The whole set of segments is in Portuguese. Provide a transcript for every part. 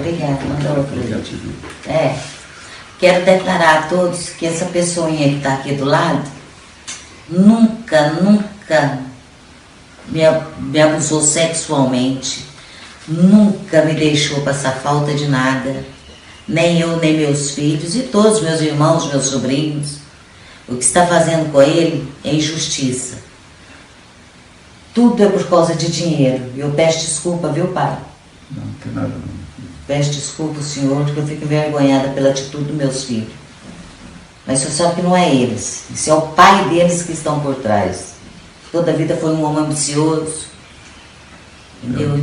Obrigada, mandou outro vídeo. Quero declarar a todos que essa pessoinha que está aqui do lado nunca me abusou sexualmente, nunca me deixou passar falta de nada, nem eu, nem meus filhos e todos meus irmãos, meus sobrinhos. O que está fazendo com ele é injustiça. Tudo é por causa de dinheiro. E eu peço desculpa, viu, pai? Não tem nada não. Peço desculpa, senhor, porque eu fico envergonhada pela atitude dos meus filhos. Mas o senhor sabe que não é eles. Isso é o pai deles que estão por trás. Toda a vida foi um homem ambicioso. Entendeu?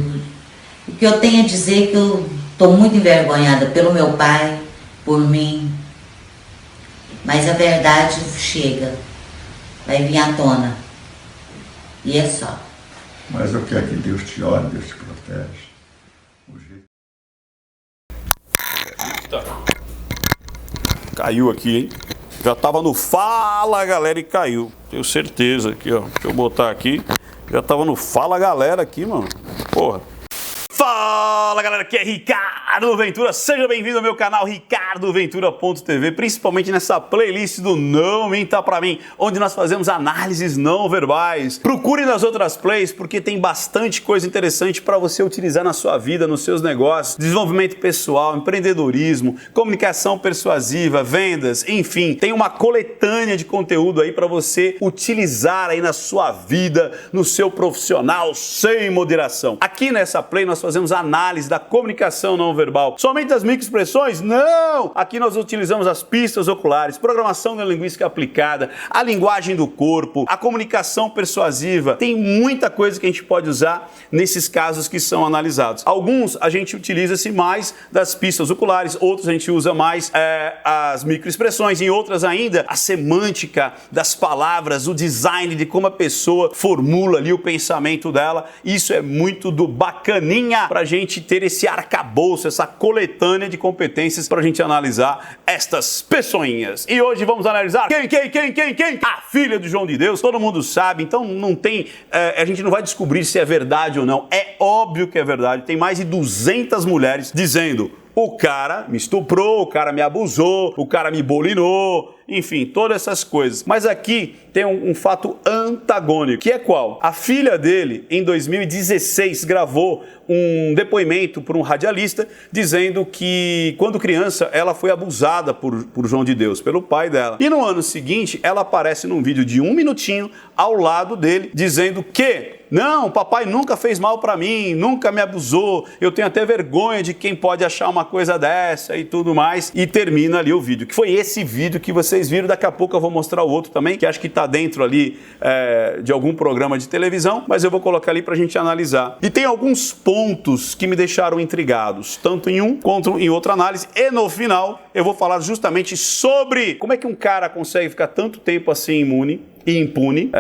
O que eu tenho a dizer é que eu estou muito envergonhada pelo meu pai, por mim. Mas a verdade chega. Vai vir à tona. E é só. Mas eu quero que Deus te olhe, Deus te protege. Tá. Caiu aqui, hein? Já tava no Fala Galera e caiu. Tenho certeza aqui, ó. Deixa eu botar aqui. Já tava no Fala Galera aqui, mano. Porra. Fala galera, aqui é Ricardo Ventura, seja bem-vindo ao meu canal ricardoventura.tv, principalmente nessa playlist do Não Minta Pra Mim, onde nós fazemos análises não verbais. Procure nas outras plays porque tem bastante coisa interessante para você utilizar na sua vida, nos seus negócios, desenvolvimento pessoal, empreendedorismo, comunicação persuasiva, vendas, enfim, tem uma coletânea de conteúdo aí para você utilizar aí na sua vida, no seu profissional, sem moderação. Aqui nessa play nós fazemos análise da comunicação não verbal. Somente as microexpressões? Não! Aqui nós utilizamos as pistas oculares, programação neurolinguística aplicada, a linguagem do corpo, a comunicação persuasiva. Tem muita coisa que a gente pode usar nesses casos que são analisados. Alguns a gente utiliza-se mais das pistas oculares, outros a gente usa mais as microexpressões, em outras ainda a semântica das palavras, o design de como a pessoa formula ali o pensamento dela. Isso é muito do bacaninha para a gente ter esse arcabouço, essa coletânea de competências para a gente analisar estas pessoinhas. E hoje vamos analisar quem? A filha do João de Deus, todo mundo sabe, então não tem, a gente não vai descobrir se é verdade ou não, é óbvio que é verdade, tem mais de 200 mulheres dizendo: o cara me estuprou, o cara me abusou, o cara me bolinou, enfim, todas essas coisas. Mas aqui tem um fato antagônico, que é qual? A filha dele, em 2016, gravou um depoimento por um radialista dizendo que, quando criança, ela foi abusada por João de Deus, pelo pai dela. E no ano seguinte, ela aparece num vídeo de 1 minutinho ao lado dele, dizendo que não, papai nunca fez mal pra mim, nunca me abusou, eu tenho até vergonha de quem pode achar uma coisa dessa e tudo mais. E termina ali o vídeo, que foi esse vídeo que vocês viram. Daqui a pouco eu vou mostrar o outro também, que acho que tá dentro ali de algum programa de televisão, mas eu vou colocar ali pra gente analisar. E tem alguns pontos que me deixaram intrigados, tanto em um quanto em outra análise. E no final eu vou falar justamente sobre como é que um cara consegue ficar tanto tempo assim imune e impune,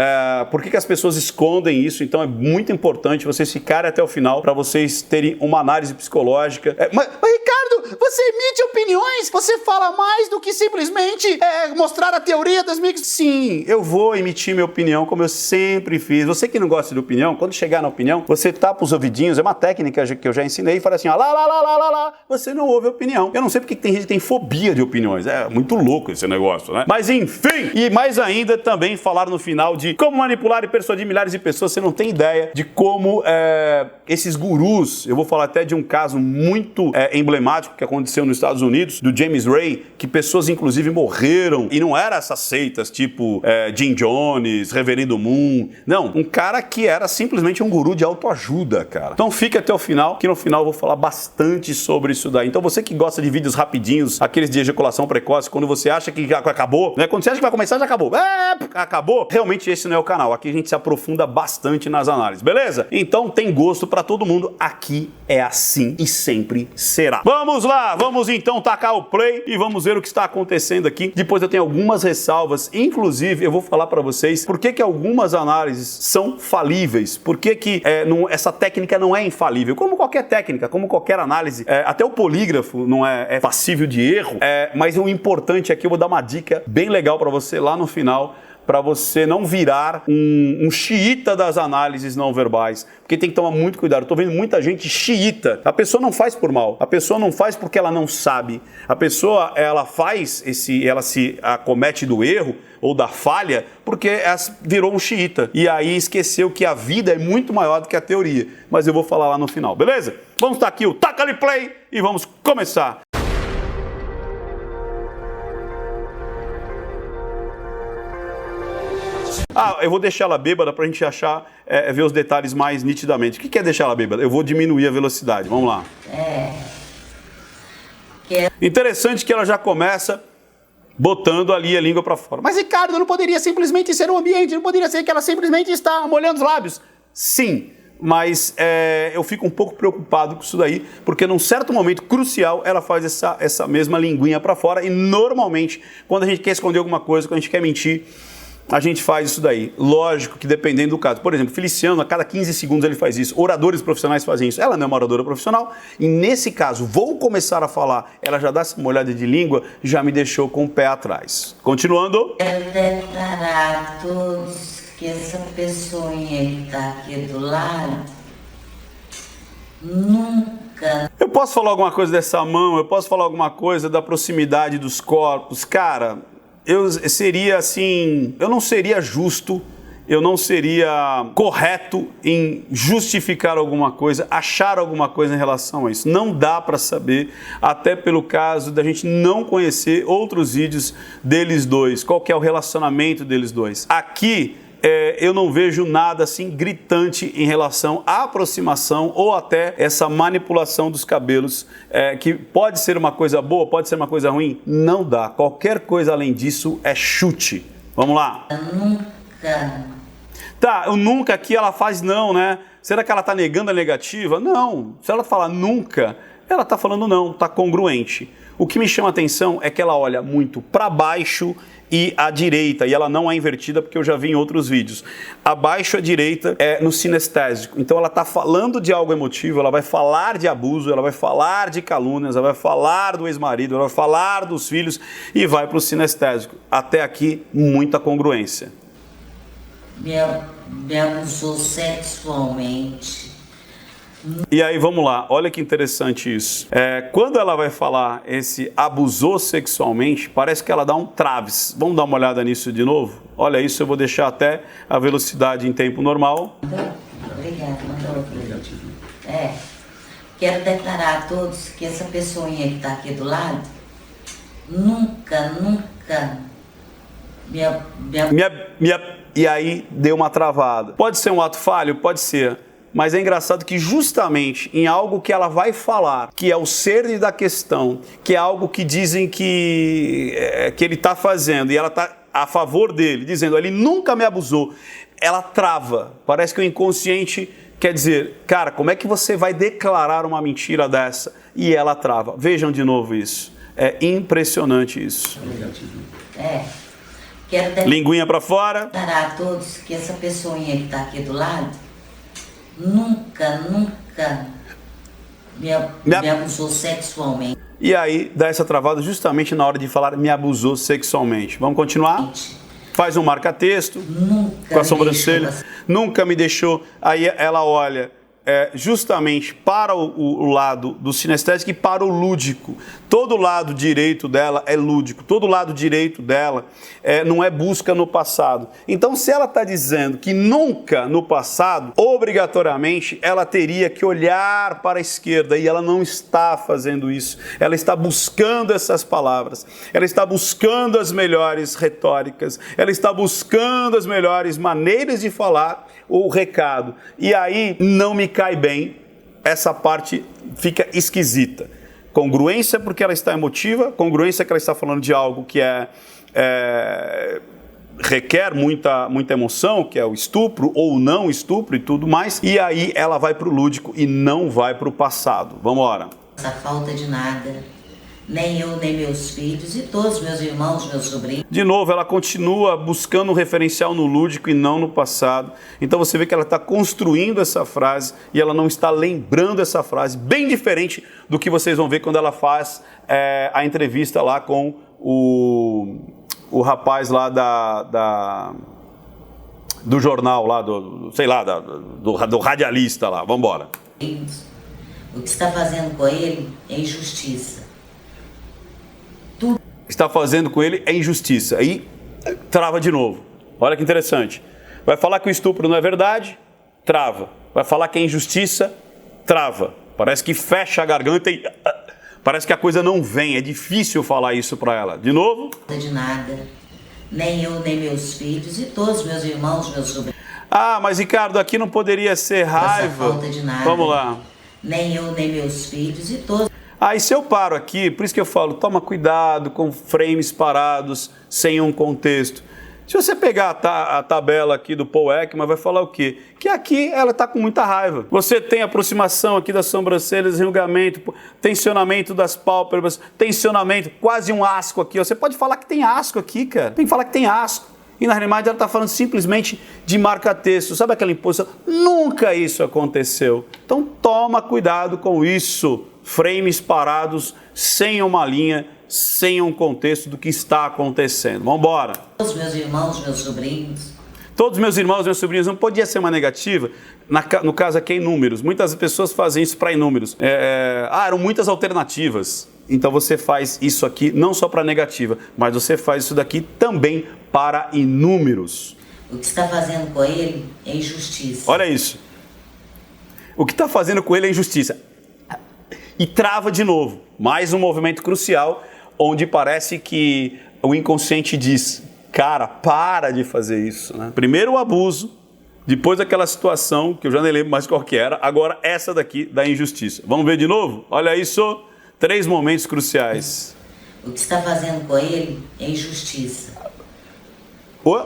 por que as pessoas escondem isso. Então é muito importante vocês ficarem até o final para vocês terem uma análise psicológica. Mas Ricardo, você emite opiniões, você fala mais do que simplesmente mostrar a teoria das micros. Sim, eu vou emitir minha opinião como eu sempre fiz. Você que não gosta de opinião, quando chegar na opinião, você tapa os ouvidinhos, é uma técnica que eu já ensinei, e fala assim, ó, lá, você não ouve opinião. Eu não sei porque tem gente que tem fobia de opiniões, é muito louco esse negócio, né? Mas enfim, e mais ainda também falar no final de como manipular e persuadir milhares de pessoas. Você não tem ideia de como esses gurus, eu vou falar até de um caso muito emblemático que aconteceu nos Estados Unidos, do James Ray, que pessoas inclusive morreram, e não era essas seitas tipo Jim Jones, Reverendo Moon, não, um cara que era simplesmente um guru de autoajuda, cara. Então fica até o final, que no final eu vou falar bastante sobre isso daí. Então você que gosta de vídeos rapidinhos, aqueles de ejaculação precoce, quando você acha que já acabou, né? Quando você acha que vai começar, já acabou. Acabou? Realmente esse não é o canal. Aqui a gente se aprofunda bastante nas análises, beleza? Então tem gosto pra todo mundo. Aqui é assim e sempre será. Vamos lá, vamos então tacar o play e vamos ver o que está acontecendo aqui. Depois eu tenho algumas ressalvas, inclusive eu vou falar pra vocês por que algumas análises são falíveis, por que essa técnica não é infalível, como qualquer técnica, como qualquer análise, até o polígrafo não é passível de erro, mas o importante aqui, eu vou dar uma dica bem legal pra você lá no final, para você não virar um xiita das análises não verbais, porque tem que tomar muito cuidado. Eu tô vendo muita gente xiita. A pessoa não faz por mal, a pessoa não faz porque ela não sabe. A pessoa, ela ela se acomete do erro ou da falha porque ela virou um xiita. E aí esqueceu que a vida é muito maior do que a teoria. Mas eu vou falar lá no final, beleza? Vamos estar aqui o Taca-lhe Play e vamos começar. Eu vou deixar ela bêbada pra gente ver os detalhes mais nitidamente. O que é deixar ela bêbada? Eu vou diminuir a velocidade. Vamos lá. Interessante que ela já começa botando ali a língua pra fora. Mas, Ricardo, não poderia simplesmente ser um ambiente, não poderia ser que ela simplesmente está molhando os lábios. Sim, mas eu fico um pouco preocupado com isso daí, porque num certo momento crucial ela faz essa mesma linguinha pra fora e normalmente, quando a gente quer esconder alguma coisa, quando a gente quer mentir, a gente faz isso daí. Lógico que dependendo do caso. Por exemplo, Feliciano, a cada 15 segundos ele faz isso. Oradores profissionais fazem isso. Ela não é uma oradora profissional. E nesse caso, vou começar a falar, ela já dá essa molhada de língua, já me deixou com o pé atrás. Continuando. Quero declarar a todos que essa pessoinha que está aqui do lado nunca... Eu posso falar alguma coisa dessa mão? Eu posso falar alguma coisa da proximidade dos corpos? Cara... eu não seria justo, eu não seria correto em justificar alguma coisa, achar alguma coisa em relação a isso. Não dá para saber, até pelo caso da gente não conhecer outros vídeos deles dois, qual que é o relacionamento deles dois. Aqui, eu não vejo nada assim gritante em relação à aproximação ou até essa manipulação dos cabelos, que pode ser uma coisa boa, pode ser uma coisa ruim, não dá. Qualquer coisa além disso é chute. Vamos lá. Nunca. Tá, o nunca aqui ela faz não, né? Será que ela tá negando a negativa? Não. Se ela falar nunca, ela tá falando não, tá congruente. O que me chama a atenção é que ela olha muito para baixo e à direita, e ela não é invertida porque eu já vi em outros vídeos. Abaixo à direita é no sinestésico. Então ela está falando de algo emotivo, ela vai falar de abuso, ela vai falar de calúnias, ela vai falar do ex-marido, ela vai falar dos filhos e vai para o sinestésico. Até aqui, muita congruência. Me abusou sexualmente. E aí, vamos lá, olha que interessante isso. Quando ela vai falar esse abusou sexualmente, parece que ela dá um traves. Vamos dar uma olhada nisso de novo? Olha isso, eu vou deixar até a velocidade em tempo normal. Obrigada, mandou. Quero declarar a todos que essa pessoinha que está aqui do lado nunca E aí, deu uma travada. Pode ser um ato falho? Pode ser. Mas é engraçado que justamente em algo que ela vai falar, que é o cerne da questão, que é algo que dizem que ele está fazendo e ela está a favor dele, dizendo, ele nunca me abusou, ela trava. Parece que o inconsciente quer dizer, cara, como é que você vai declarar uma mentira dessa? E ela trava. Vejam de novo isso. É impressionante isso. Quero linguinha para fora. declarar a todos que essa pessoinha que está aqui do lado nunca me abusou sexualmente. E aí dá essa travada justamente na hora de falar me abusou sexualmente. Vamos continuar? Faz um marca-texto com a sobrancelha. Nunca me deixou. Aí ela olha justamente para o lado do sinestésico e para o lúdico. Todo lado direito dela é lúdico, todo lado direito dela não é busca no passado. Então, se ela está dizendo que nunca no passado, obrigatoriamente ela teria que olhar para a esquerda e ela não está fazendo isso. Ela está buscando essas palavras, ela está buscando as melhores retóricas, ela está buscando as melhores maneiras de falar o recado. E aí não me cai bem, essa parte fica esquisita. Congruência porque ela está emotiva, congruência que ela está falando de algo que requer muita emoção, que é o estupro ou não estupro e tudo mais, e aí ela vai para o lúdico e não vai para o passado. Vamos lá. Essa falta de nada, nem eu, nem meus filhos e todos meus irmãos, meus sobrinhos. De novo, ela continua buscando um referencial no lúdico e não no passado. Então você vê que ela está construindo essa frase e ela não está lembrando essa frase, bem diferente do que vocês vão ver quando ela faz a entrevista lá com o rapaz lá do jornal lá, sei lá, do radialista lá. Vamos embora. O que está fazendo com ele é injustiça. O que está fazendo com ele é injustiça. Aí trava de novo. Olha que interessante. Vai falar que o estupro não é verdade, trava. Vai falar que é injustiça, trava. Parece que fecha a garganta e parece que a coisa não vem. É difícil falar isso para ela. De novo. De nada. Nem eu, nem meus filhos e todos meus irmãos, meus sobrinhos. Ah, mas Ricardo, aqui não poderia ser raiva. Falta de nada. Vamos lá. Nem eu, nem meus filhos e todos. Ah, e se eu paro aqui, por isso que eu falo, toma cuidado com frames parados, sem um contexto. Se você pegar a tabela aqui do Paul Ekman, vai falar o quê? Que aqui ela está com muita raiva. Você tem aproximação aqui das sobrancelhas, enrugamento, tensionamento das pálpebras, tensionamento, quase um asco aqui. Você pode falar que tem asco aqui, cara. Tem que falar que tem asco. E na realidade ela está falando simplesmente de marca-texto. Sabe aquela imposição? Nunca isso aconteceu. Então toma cuidado com isso. Frames parados, sem uma linha, sem um contexto do que está acontecendo. Vamos embora. Todos meus irmãos, meus sobrinhos. Todos meus irmãos, meus sobrinhos, não podia ser uma negativa. No caso aqui é em números. Muitas pessoas fazem isso para inúmeros. Eram muitas alternativas. Então você faz isso aqui não só para negativa, mas você faz isso daqui também para inúmeros. O que está fazendo com ele é injustiça. Olha isso. O que está fazendo com ele é injustiça. E trava de novo. Mais um movimento crucial, onde parece que o inconsciente diz, cara, para de fazer isso. Né? Primeiro o abuso, depois aquela situação, que eu já nem lembro mais qual que era, agora essa daqui da injustiça. Vamos ver de novo? Olha isso, 3 momentos cruciais. O que está fazendo com ele é injustiça. Oi.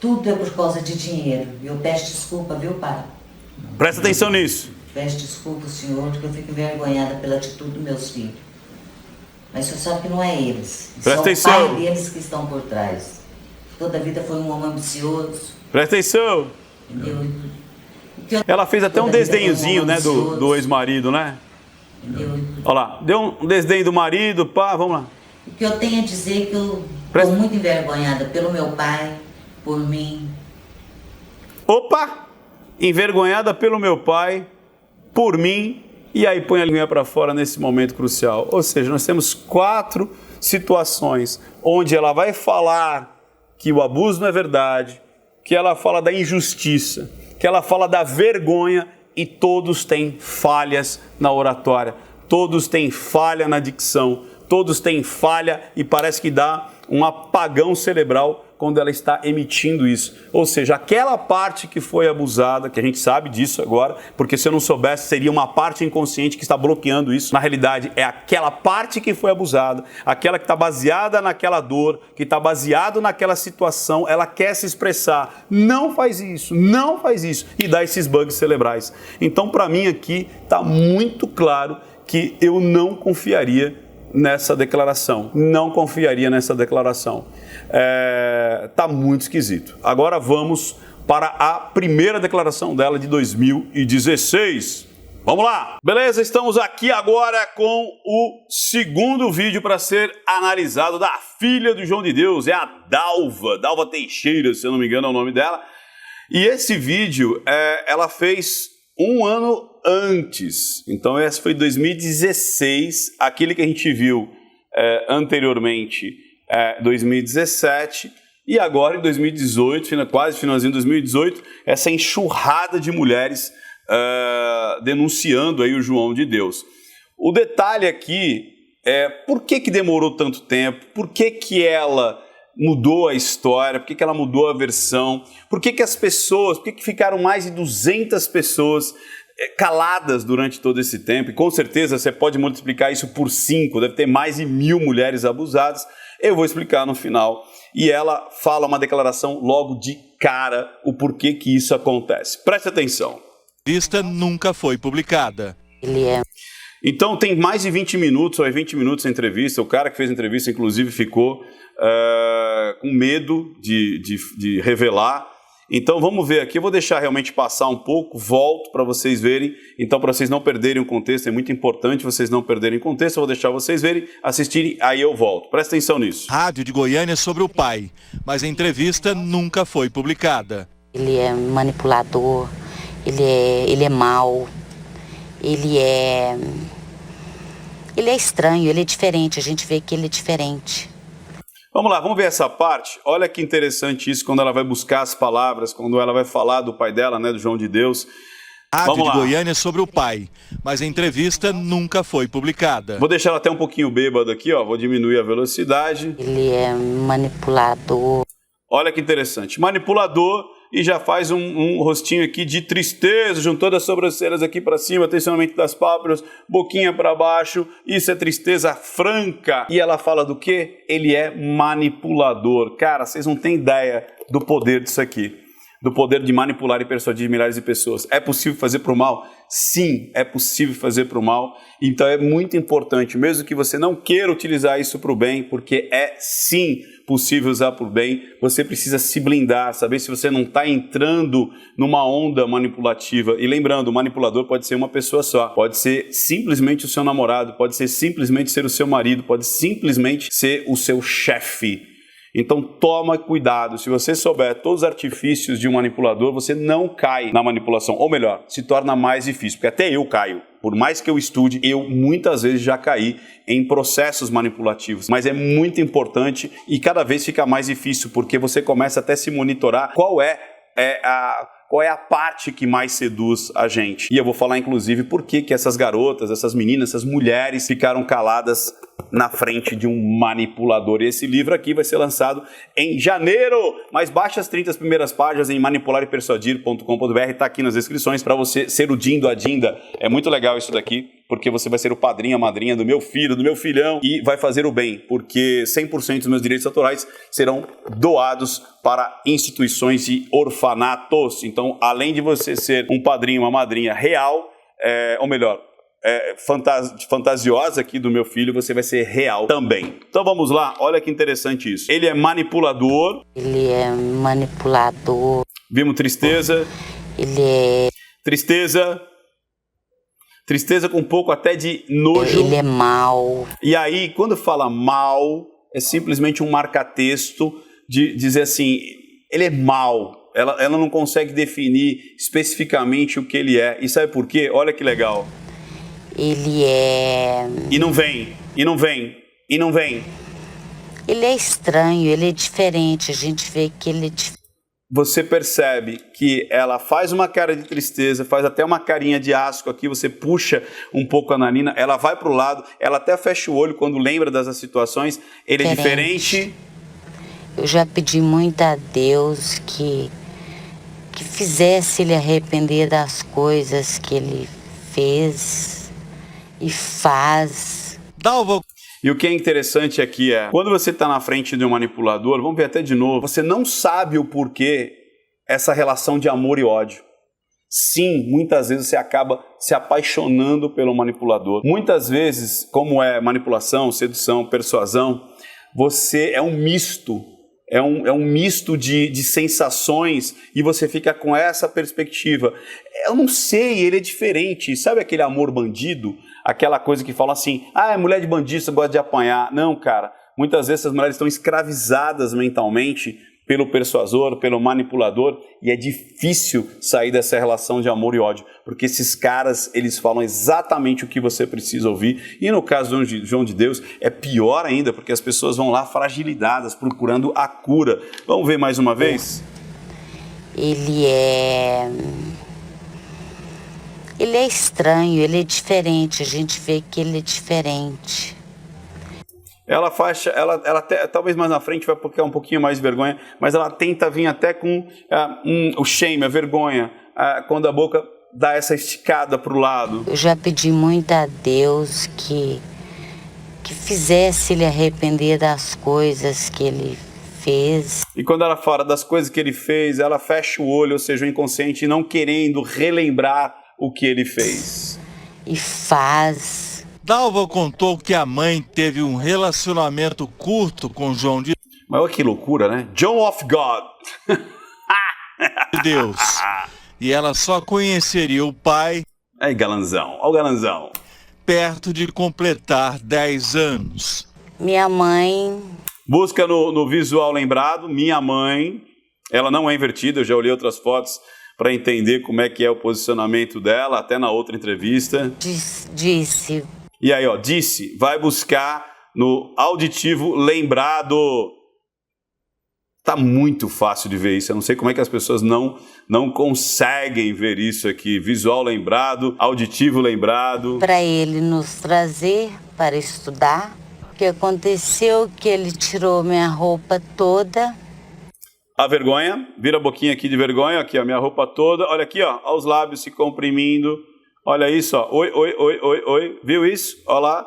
Tudo é por causa de dinheiro. Eu peço desculpa, viu, pai? Presta atenção nisso. Peço desculpa, senhor, porque eu fico envergonhada pela atitude dos meus filhos. Mas o senhor sabe que não é eles. Presta atenção. São o pai deles que estão por trás. Toda a vida foi um homem ambicioso. Presta atenção. Entendeu? Ela fez até um desdenhozinho, né, do ex-marido, né? Entendeu? Olha lá, deu um desdenho do marido, pá, vamos lá. O que eu tenho a dizer é que eu estou muito envergonhada pelo meu pai, por mim. Opa! Envergonhada pelo meu pai, por mim, e aí põe a linha para fora nesse momento crucial. Ou seja, nós temos 4 situações onde ela vai falar que o abuso não é verdade, que ela fala da injustiça, que ela fala da vergonha, e todos têm falhas na oratória, todos têm falha na dicção, todos têm falha e parece que dá um apagão cerebral quando ela está emitindo isso. Ou seja, aquela parte que foi abusada, que a gente sabe disso agora, porque se eu não soubesse, seria uma parte inconsciente que está bloqueando isso. Na realidade, é aquela parte que foi abusada, aquela que está baseada naquela dor, que está baseado naquela situação, ela quer se expressar. Não faz isso, e dá esses bugs cerebrais. Então, para mim aqui, está muito claro que eu não confiaria nessa declaração. Não confiaria nessa declaração. Tá muito esquisito. Agora vamos para a primeira declaração dela de 2016. Vamos lá! Beleza, estamos aqui agora com o segundo vídeo para ser analisado da filha do João de Deus, é a Dalva Teixeira, se eu não me engano é o nome dela. E esse vídeo ela fez um ano antes, então esse foi 2016, aquele que a gente viu anteriormente 2017 e agora em 2018, quase finalzinho de 2018, essa enxurrada de mulheres denunciando aí o João de Deus. O detalhe aqui é por que demorou tanto tempo, por que ela mudou a história, por que ela mudou a versão, por que as pessoas, por que ficaram mais de 200 pessoas caladas durante todo esse tempo, e com certeza você pode multiplicar isso por 5, deve ter mais de 1000 mulheres abusadas. Eu vou explicar no final, e ela fala uma declaração logo de cara, o porquê que isso acontece. Preste atenção. A lista nunca foi publicada. Então tem mais de 20 minutos, ou 20 minutos a entrevista, o cara que fez a entrevista inclusive ficou com medo de revelar. Então vamos ver aqui, eu vou deixar realmente passar um pouco, volto para vocês verem, então para vocês não perderem o contexto, é muito importante vocês não perderem o contexto, eu vou deixar vocês verem, assistirem, aí eu volto. Presta atenção nisso. Rádio de Goiânia sobre o pai, mas a entrevista nunca foi publicada. Ele é manipulador, ele é mau, ele é estranho, ele é diferente, a gente vê que ele é diferente. Vamos lá, vamos ver essa parte. Olha que interessante isso, quando ela vai buscar as palavras, quando ela vai falar do pai dela, né, do João de Deus. Rádio de Goiânia sobre o pai, mas a entrevista nunca foi publicada. Vou deixar ela até um pouquinho bêbado aqui, ó, vou diminuir a velocidade. Ele é manipulador. Olha que interessante, manipulador, e já faz um rostinho aqui de tristeza, juntando as sobrancelhas aqui para cima, tensionamento das pálpebras, boquinha para baixo, isso é tristeza franca. E ela fala do quê? Ele é manipulador. Cara, vocês não têm ideia do poder disso aqui, do poder de manipular e persuadir milhares de pessoas. É possível fazer para o mal? Sim, é possível fazer para o mal. Então é muito importante, mesmo que você não queira utilizar isso para o bem, porque é sim possível usar para o bem, você precisa se blindar, saber se você não está entrando numa onda manipulativa. E lembrando, o manipulador pode ser uma pessoa só, pode ser simplesmente o seu namorado, pode ser simplesmente ser o seu marido, pode simplesmente ser o seu chefe. Então toma cuidado, se você souber todos os artifícios de um manipulador, você não cai na manipulação, ou melhor, se torna mais difícil, porque até eu caio. Por mais que eu estude, eu muitas vezes já caí em processos manipulativos. Mas é muito importante e cada vez fica mais difícil, porque você começa até a se monitorar qual é a parte que mais seduz a gente. E eu vou falar, inclusive, por que essas garotas, essas meninas, essas mulheres ficaram caladas na frente de um manipulador. E esse livro aqui vai ser lançado em janeiro, mas baixe as 30 primeiras páginas em manipularepersuadir.com.br, está aqui nas descrições para você ser o Dindo, a Dinda. É muito legal isso daqui, porque você vai ser o padrinho, a madrinha do meu filho, do meu filhão, e vai fazer o bem, porque 100% dos meus direitos autorais serão doados para instituições e orfanatos. Então, além de você ser um padrinho, uma madrinha real, ou melhor, fantasiosa aqui do meu filho, você vai ser real também. Então vamos lá, olha que interessante isso. Ele é manipulador. Ele é manipulador. Vimos tristeza. Ele é... Tristeza com um pouco até de nojo. Ele é mau. E aí, quando fala mal, é simplesmente um marca-texto de dizer assim, ele é mau. Ela não consegue definir especificamente o que ele é. E sabe por quê? Olha que legal. Ele é... E não vem. Ele é estranho, ele é diferente, a gente vê que ele é diferente. Você percebe que ela faz uma cara de tristeza, faz até uma carinha de asco aqui, você puxa um pouco a narina, ela vai para o lado, ela até fecha o olho quando lembra das situações, ele é diferente. Eu já pedi muito a Deus que fizesse ele arrepender das coisas que ele fez e faz. E o que é interessante aqui quando você está na frente de um manipulador, vamos ver até de novo, você não sabe o porquê essa relação de amor e ódio. Sim, muitas vezes você acaba se apaixonando pelo manipulador. Muitas vezes, como é manipulação, sedução, persuasão, você é um misto. É um misto de sensações e você fica com essa perspectiva. Eu não sei, ele é diferente. Sabe aquele amor bandido? Aquela coisa que fala assim, mulher de bandista gosta de apanhar. Não, cara. Muitas vezes essas mulheres estão escravizadas mentalmente pelo persuasor, pelo manipulador, e é difícil sair dessa relação de amor e ódio, porque esses caras, eles falam exatamente o que você precisa ouvir, e no caso do João de Deus, é pior ainda, porque as pessoas vão lá fragilizadas, procurando a cura. Vamos ver mais uma vez? Ele é estranho, ele é diferente, a gente vê que ele é diferente. Ela talvez mais na frente vai ficar um pouquinho mais de vergonha, mas ela tenta vir até com o shame, a vergonha, quando a boca dá essa esticada para o lado. Eu já pedi muito a Deus que fizesse ele arrepender das coisas que ele fez. E quando ela fala das coisas que ele fez, ela fecha o olho, ou seja, o inconsciente, não querendo relembrar o que ele fez. E faz... Dalva contou que a mãe teve um relacionamento curto com João de... Mas olha que loucura, né? John of God. de Deus. E ela só conheceria o pai Aí, galanzão, ó o galanzão. perto de completar 10 anos. Minha mãe, Busca no visual lembrado, minha mãe, ela não é invertida, eu já olhei outras fotos para entender como é que é o posicionamento dela, até na outra entrevista. disse, E aí, ó, disse, vai buscar no auditivo lembrado. Tá muito fácil de ver isso, eu não sei como é que as pessoas não conseguem ver isso aqui. Visual lembrado, auditivo lembrado. para ele nos trazer para estudar. O que aconteceu que ele tirou minha roupa toda. A vergonha, vira a boquinha aqui de vergonha, aqui ó, minha roupa toda, olha aqui ó, os lábios se comprimindo, olha isso ó, oi, oi, oi, oi, oi, viu isso? Olha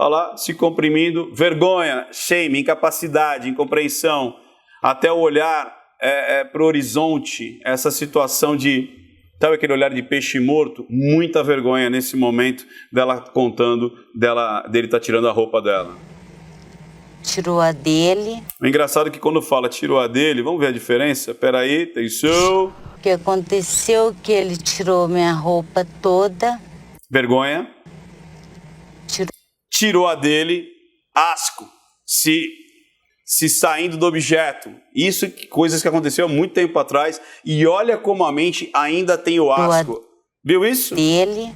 lá, se comprimindo, vergonha, shame, incapacidade, incompreensão, até o olhar para o horizonte, essa situação de, sabe aquele olhar de peixe morto? Muita vergonha nesse momento dela contando, dele tá tirando a roupa dela. Tirou a dele. O engraçado é que quando fala tirou a dele, vamos ver a diferença? Peraí, atenção. O que aconteceu que ele tirou minha roupa toda. Vergonha. Tirou a dele, asco, se saindo do objeto. Isso, coisas que aconteceu há muito tempo atrás. E olha como a mente ainda tem o asco. Viu isso? Dele.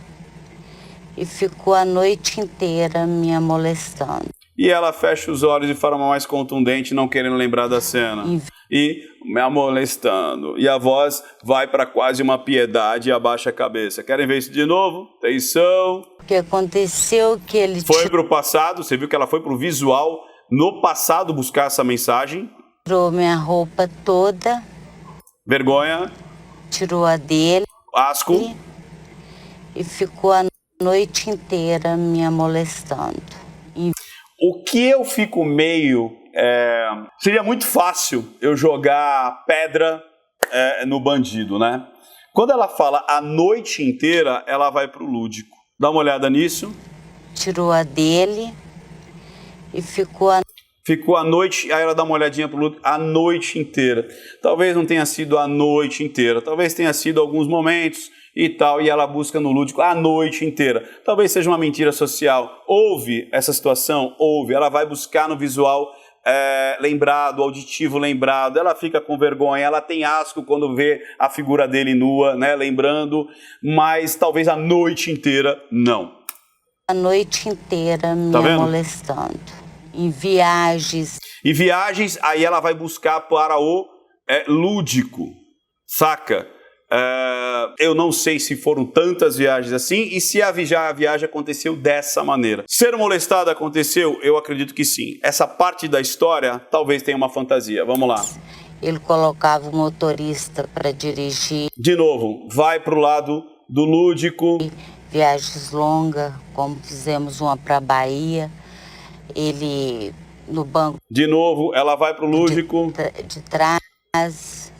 E ficou a noite inteira me molestando. E ela fecha os olhos de forma mais contundente, não querendo lembrar da cena. E me amolestando. E a voz vai para quase uma piedade e abaixa a cabeça. Querem ver isso de novo? Atenção. O que aconteceu que ele foi para o passado, você viu que ela foi para o visual no passado buscar essa mensagem. Tirou minha roupa toda. Vergonha. Tirou a dele. Asco. E ficou a noite inteira me molestando. O que eu fico meio... seria muito fácil eu jogar pedra no bandido, né? Quando ela fala a noite inteira, ela vai pro lúdico. Dá uma olhada nisso. Tirou a dele e ficou a noite... Aí ela dá uma olhadinha pro lúdico a noite inteira. Talvez não tenha sido a noite inteira. Talvez tenha sido alguns momentos... e tal, e ela busca no lúdico a noite inteira. Talvez seja uma mentira social. Houve essa situação? Houve. Ela vai buscar no visual lembrado, auditivo lembrado, ela fica com vergonha, ela tem asco quando vê a figura dele nua, né, lembrando, mas talvez a noite inteira, não. A noite inteira me molestando. Em viagens. E viagens, aí ela vai buscar para o lúdico, saca? Eu não sei se foram tantas viagens assim e se a viagem aconteceu dessa maneira. Ser molestado aconteceu? Eu acredito que sim. Essa parte da história talvez tenha uma fantasia. Vamos lá. Ele colocava o motorista para dirigir. De novo, vai para o lado do lúdico. Viagens longas, como fizemos uma para a Bahia. Ele no banco. De novo, ela vai para o lúdico. De trás.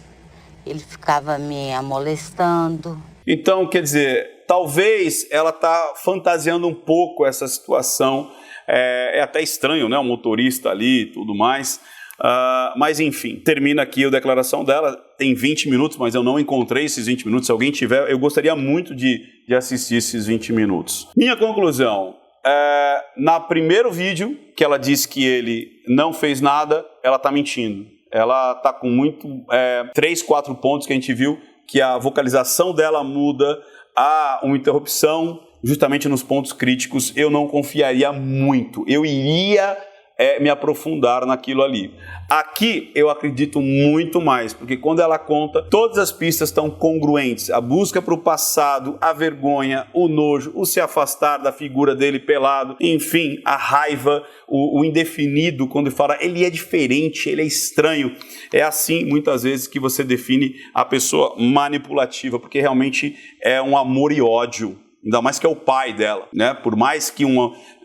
Ele ficava me molestando. Então, quer dizer, talvez ela está fantasiando um pouco essa situação. É até estranho, né? O motorista ali e tudo mais. Mas, enfim, termina aqui a declaração dela. Tem 20 minutos, mas eu não encontrei esses 20 minutos. Se alguém tiver, eu gostaria muito de assistir esses 20 minutos. Minha conclusão. No primeiro vídeo, que ela disse que ele não fez nada, ela está mentindo. Ela está com 3, 4 pontos que a gente viu que a vocalização dela muda, há uma interrupção justamente nos pontos críticos. Eu não confiaria muito, eu iria me aprofundar naquilo ali. Aqui eu acredito muito mais, porque quando ela conta, todas as pistas estão congruentes. A busca para o passado, a vergonha, o nojo, o se afastar da figura dele pelado, enfim, a raiva, o indefinido, quando fala ele é diferente, ele é estranho. É assim, muitas vezes, que você define a pessoa manipulativa, porque realmente é um amor e ódio. Ainda mais que é o pai dela, né? Por mais que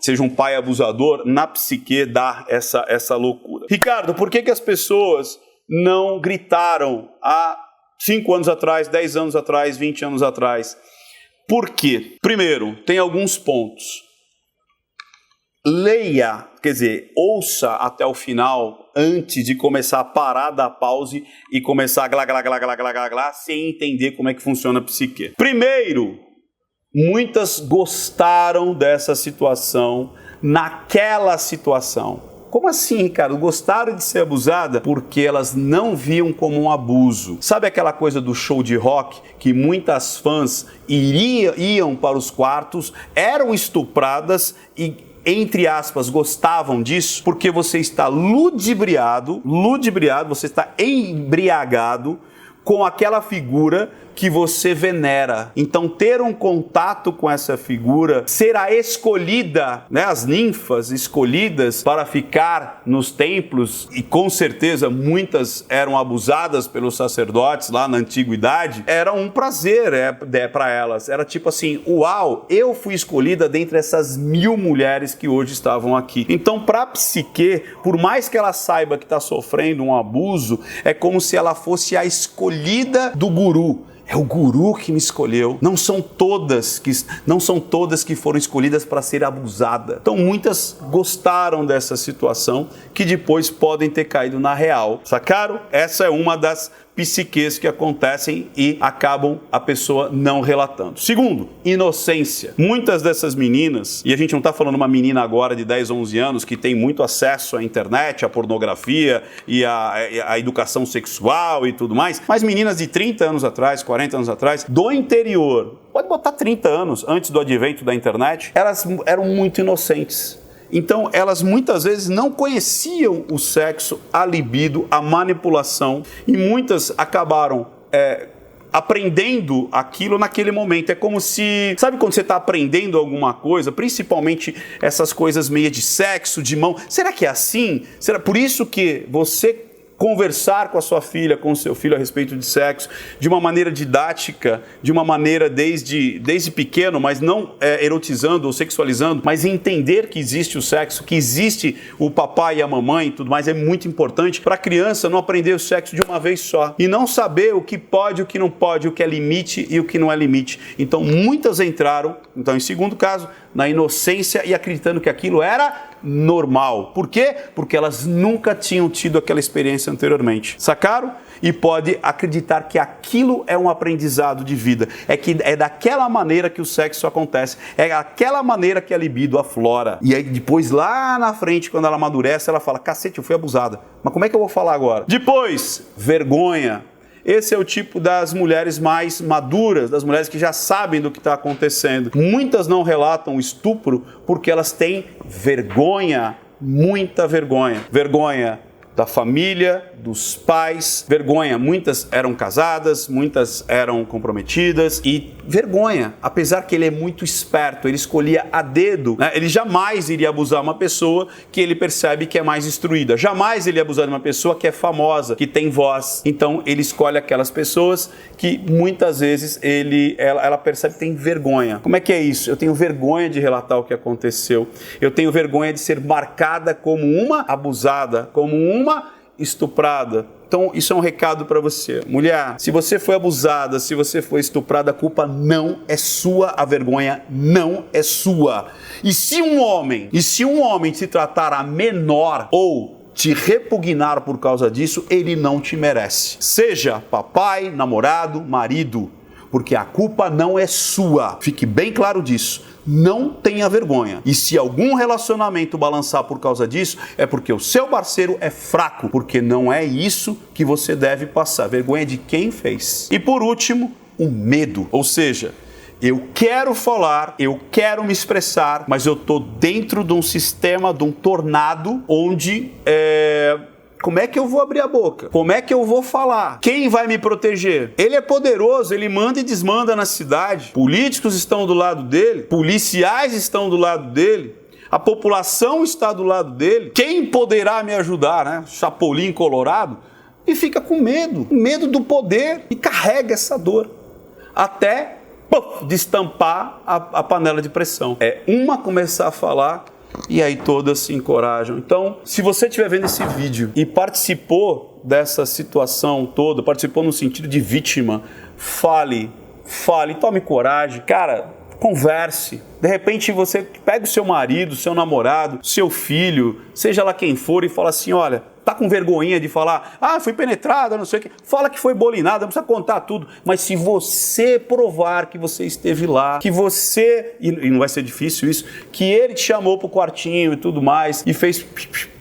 seja um pai abusador, na psique dá essa loucura. Ricardo, por que as pessoas não gritaram há 5 anos atrás, 10 anos atrás, 20 anos atrás? Por quê? Primeiro, tem alguns pontos. leia, quer dizer, ouça até o final antes de começar a parar, dar pause e começar a glá, sem entender como é que funciona a psique. Primeiro, muitas gostaram dessa situação, naquela situação. Como assim, cara? Gostaram de ser abusada porque elas não viam como um abuso. Sabe aquela coisa do show de rock que muitas fãs iam para os quartos, eram estupradas e, entre aspas, gostavam disso? Porque você está ludibriado, você está embriagado com aquela figura que você venera. Então, ter um contato com essa figura, ser a escolhida, né, as ninfas escolhidas para ficar nos templos, e com certeza muitas eram abusadas pelos sacerdotes lá na antiguidade, era um prazer para elas. Era tipo assim, uau, eu fui escolhida dentre essas 1000 mulheres que hoje estavam aqui. Então, para a psique, por mais que ela saiba que está sofrendo um abuso, é como se ela fosse a escolhida do guru. É o guru que me escolheu. Não são todas que foram escolhidas para ser abusada. Então muitas gostaram dessa situação que depois podem ter caído na real. Sacaram? Essa é uma das psiques que acontecem e acabam a pessoa não relatando. Segundo, inocência. Muitas dessas meninas, e a gente não está falando uma menina agora de 10, 11 anos que tem muito acesso à internet, à pornografia e à educação sexual e tudo mais, mas meninas de 30 anos atrás, 40 anos atrás, do interior, pode botar 30 anos antes do advento da internet, elas eram muito inocentes. Então, elas muitas vezes não conheciam o sexo, a libido, a manipulação, e muitas acabaram aprendendo aquilo naquele momento. É como se, sabe quando você está aprendendo alguma coisa, principalmente essas coisas meio de sexo, de mão, será que é assim? Será por isso que você conversar com a sua filha, com o seu filho a respeito de sexo, de uma maneira didática, de uma maneira desde pequeno, mas não erotizando ou sexualizando, mas entender que existe o sexo, que existe o papai e a mamãe e tudo mais, é muito importante para a criança não aprender o sexo de uma vez só e não saber o que pode, o que não pode, o que é limite e o que não é limite. Então muitas entraram, em segundo caso, na inocência e acreditando que aquilo era normal. Por quê? Porque elas nunca tinham tido aquela experiência anteriormente. Sacaram? E pode acreditar que aquilo é um aprendizado de vida. É daquela maneira que o sexo acontece. É daquela maneira que a libido aflora. E aí depois, lá na frente, quando ela amadurece, ela fala, cacete, eu fui abusada. Mas como é que eu vou falar agora? Depois, vergonha. Esse é o tipo das mulheres mais maduras, das mulheres que já sabem do que está acontecendo. Muitas não relatam estupro porque elas têm vergonha, muita vergonha. Vergonha da família, dos pais, vergonha. Muitas eram casadas, muitas eram comprometidas e vergonha. Apesar que ele é muito esperto, ele escolhia a dedo, né? Ele jamais iria abusar uma pessoa que ele percebe que é mais instruída. Jamais ele ia abusar de uma pessoa que é famosa, que tem voz. Então ele escolhe aquelas pessoas que muitas vezes ela percebe que tem vergonha. Como é que é isso? Eu tenho vergonha de relatar o que aconteceu. Eu tenho vergonha de ser marcada como uma abusada, como uma estuprada. Então isso é um recado para você. Mulher, se você foi abusada, se você foi estuprada, a culpa não é sua, a vergonha não é sua. E se um homem te tratar a menor ou te repugnar por causa disso, ele não te merece. Seja papai, namorado, marido, porque a culpa não é sua. Fique bem claro disso. Não tenha vergonha. E se algum relacionamento balançar por causa disso, é porque o seu parceiro é fraco, porque não é isso que você deve passar. Vergonha de quem fez. E por último, o medo. Ou seja, eu quero falar, eu quero me expressar, mas eu estou dentro de um sistema, de um tornado, onde como é que eu vou abrir a boca? Como é que eu vou falar? Quem vai me proteger? Ele é poderoso, ele manda e desmanda na cidade. Políticos estão do lado dele, policiais estão do lado dele, a população está do lado dele. Quem poderá me ajudar, né? Chapolin colorado. E fica com medo do poder e carrega essa dor até destampar a panela de pressão. É uma começar a falar e aí todas se encorajam. Então, se você estiver vendo esse vídeo e participou dessa situação toda, participou no sentido de vítima, fale, tome coragem. Cara, Converse. De repente você pega o seu marido, seu namorado, seu filho, seja lá quem for, e fala assim, olha, tá com vergonhinha de falar, fui penetrada, não sei o quê. Fala que foi bolinada, não precisa contar tudo. Mas se você provar que você esteve lá, que você, e não vai ser difícil isso, que ele te chamou pro quartinho e tudo mais, e fez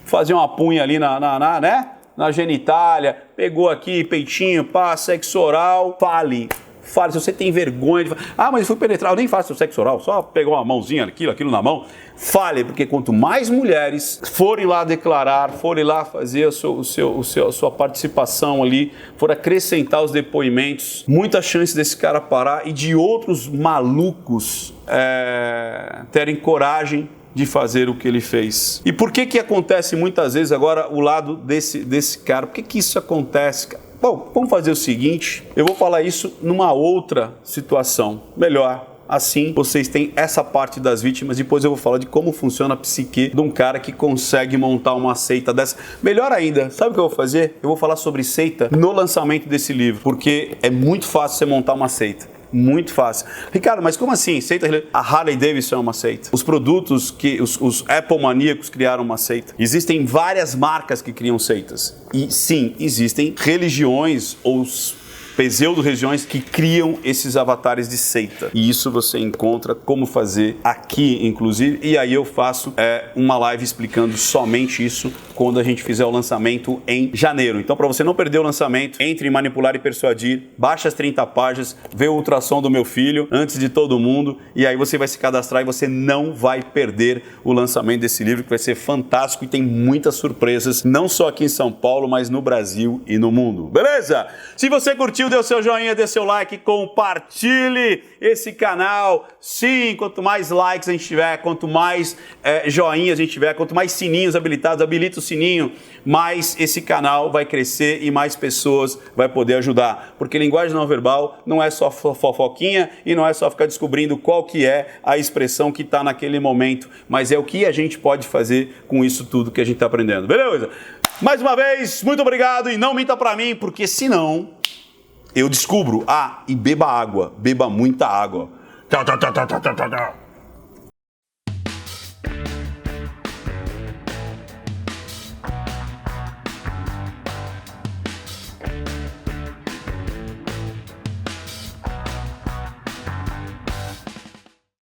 fazer uma punha ali na genitália, pegou aqui, peitinho, sexo oral, fale. Se você tem vergonha de falar, mas eu fui penetrar, eu nem faço sexo oral, só pegou uma mãozinha, aquilo na mão. Fale, porque quanto mais mulheres forem lá declarar, forem lá fazer a sua participação ali, for acrescentar os depoimentos, muita chance desse cara parar e de outros malucos terem coragem de fazer o que ele fez. E por que acontece muitas vezes agora o lado desse cara? Por que isso acontece, cara? Bom, vamos fazer o seguinte, eu vou falar isso numa outra situação, melhor. Assim, vocês têm essa parte das vítimas, depois eu vou falar de como funciona a psique de um cara que consegue montar uma seita dessa. Melhor ainda, sabe o que eu vou fazer? Eu vou falar sobre seita no lançamento desse livro, porque é muito fácil você montar uma seita. Muito fácil. Ricardo, mas como assim? Seita? A Harley Davidson é uma seita. Os produtos que os Apple maníacos criaram uma seita. Existem várias marcas que criam seitas. E sim, existem religiões ou pseudo-religiões que criam esses avatares de seita. E isso você encontra como fazer aqui, inclusive. E aí eu faço uma live explicando somente isso quando a gente fizer o lançamento em janeiro. Então, para você não perder o lançamento, entre em Manipular e Persuadir, baixa as 30 páginas, vê o ultrassom do meu filho antes de todo mundo, e aí você vai se cadastrar e você não vai perder o lançamento desse livro, que vai ser fantástico e tem muitas surpresas, não só aqui em São Paulo, mas no Brasil e no mundo. Beleza? Se você curtiu, dê o seu joinha, dê seu like, compartilhe esse canal. Sim, quanto mais likes a gente tiver, quanto mais joinhas a gente tiver, quanto mais sininhos habilitados, habilita o sininho, mais esse canal vai crescer e mais pessoas vai poder ajudar. Porque linguagem não verbal não é só fofoquinha e não é só ficar descobrindo qual que é a expressão que está naquele momento, mas é o que a gente pode fazer com isso tudo que a gente está aprendendo. Beleza? Mais uma vez, muito obrigado e não minta pra mim, porque senão eu descubro. E beba água, beba muita água. Tchau, tchau, tchau, tchau, tchau, tchau.